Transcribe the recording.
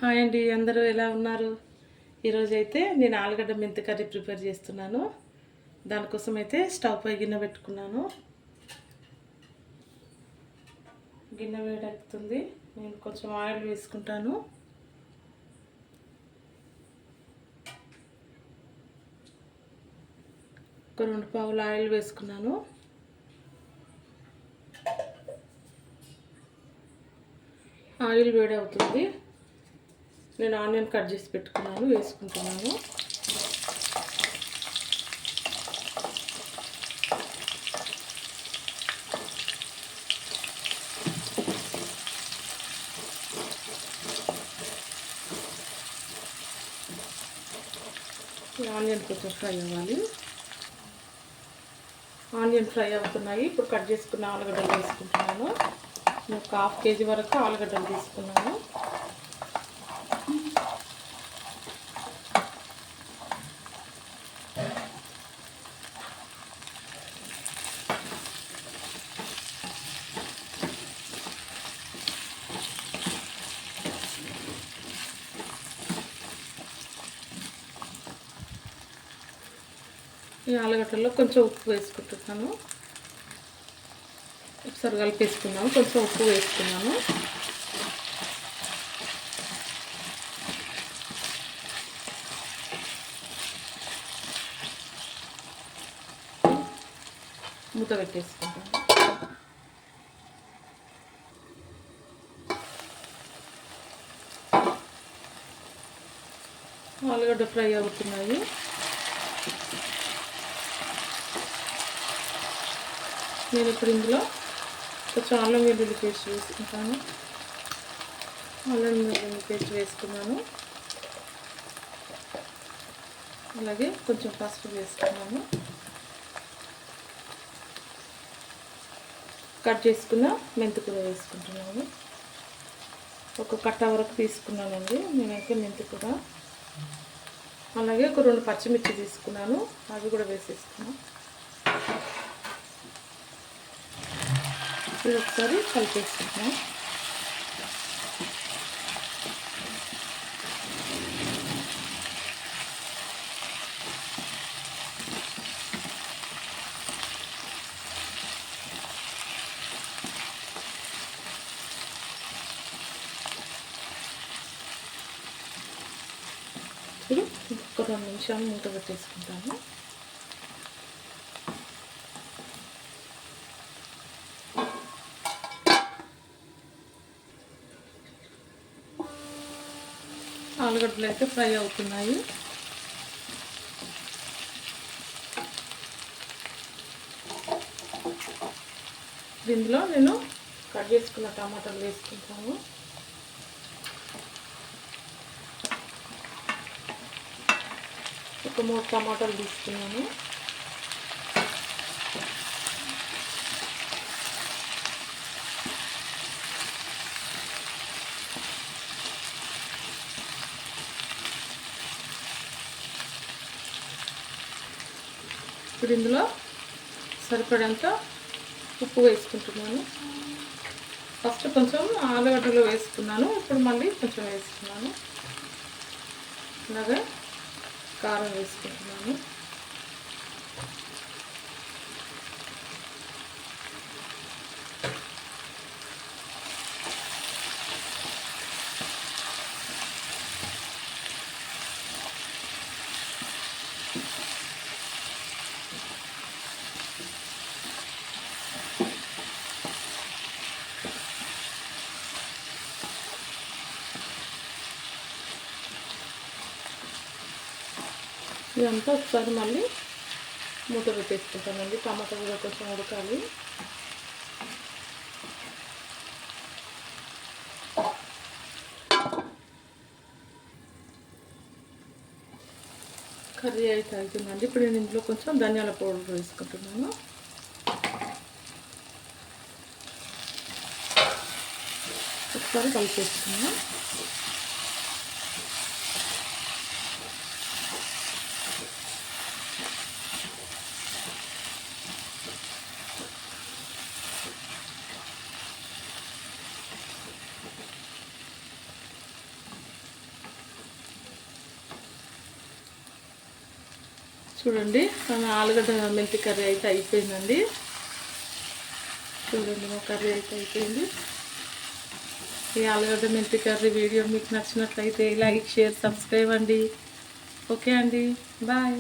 Hi అండి, అందరూ ఎలా ఉన్నారు? ఈరోజైతే నేను ఆలుగడ్డ మెంతి కర్రీ ప్రిపేర్ చేస్తున్నాను. దానికోసం అయితే స్టవ్ పై గిన్నె పెట్టుకున్నాను. గిన్నె వేడెక్కుతుంది. నేను కొంచెం ఆయిల్ వేసుకుంటాను. ఒక 2 పావుల ఆయిల్ వేసుకున్నాను. ఆయిల్ వేడవుతుంది. నేను ఆనియన్ కట్ చేసి పెట్టుకున్నాను, వేసుకుంటున్నాను. ఆనియన్ కొంచెం ఫ్రై అవ్వాలి. ఆనియన్ ఫ్రై అవుతున్నాయి. ఇప్పుడు కట్ చేసుకున్న ఆలుగడ్డలు వేసుకుంటున్నాను. నేను ఒక 1/2 కేజీ వరకు ఆలుగడ్డలు తీసుకున్నాను. ఈ ఆలుగడ్డల్లో కొంచెం ఉప్పు వేసుకుంటున్నాను. ఒకసారి కలిపేసుకున్నాను. కొంచెం ఉప్పు వేసుకున్నాను. మూత పెట్టేసుకుంటాను. ఆలుగడ్డ ఫ్రై అవుతున్నాయి. నేను ఇప్పుడు ఇందులో కొంచెం అల్లం వెల్లుల్లి పేస్ట్ వేసుకుంటాను. అల్లం వెల్లుల్లి పేస్ట్ వేసుకున్నాను. అలాగే కొంచెం పసుపు వేసుకున్నాను. కట్ చేసుకున్న మెంతికూర వేసుకుంటున్నాను. ఒక కట్ట వరకు తీసుకున్నానండి నేనైతే మెంతికూర. అలాగే ఒక 2 పచ్చిమిర్చి తీసుకున్నాను, అవి కూడా వేసేసుకున్నాను. ఇది ఒకసారి కలిపేసుకుంటున్నాం. ఇప్పుడు ఒక 2 నిమిషాలు మూత పెట్టేసుకుంటాను. ఆలుగడ్డలు అయితే ఫ్రై అవుతున్నాయి. దీనిలో నేను కట్ చేసుకున్న టమాటాలు వేసుకుంటాను. ఒక 3 టమాటాలు తీసుకున్నాను. ఇప్పుడు ఇందులో సరిపడంత ఉప్పు వేసుకుంటున్నాను. ఫస్ట్ కొంచెం ఆలుగడ్డలు వేసుకున్నాను, ఇప్పుడు మళ్ళీ కొంచెం వేసుకున్నాను. అలాగే కారం వేసుకుంటున్నాను. ఇదంతా ఒకసారి మళ్ళీ మూత పెట్టేసుకుంటానండి. టమాటా కూడా కొంచెం ఉడకాలి. కర్రీ అయితే అవుతుందండి. ఇప్పుడు నేను ఇందులో కొంచెం ధనియాల పౌడర్ వేసుకుంటున్నాను. ఒకసారి కలిపేసుకున్నాను. చూడండి మన ఆలుగడ్డ మెంతి కర్రీ అయితే అయిపోయిందండి. చూడండి మా కర్రీ అయితే అయిపోయింది. ఈ ఆలుగడ్డ మెంతి కర్రీ వీడియో మీకు నచ్చినట్లయితే లైక్, షేర్, సబ్స్క్రైబ్ అండి. ఓకే అండి, బాయ్.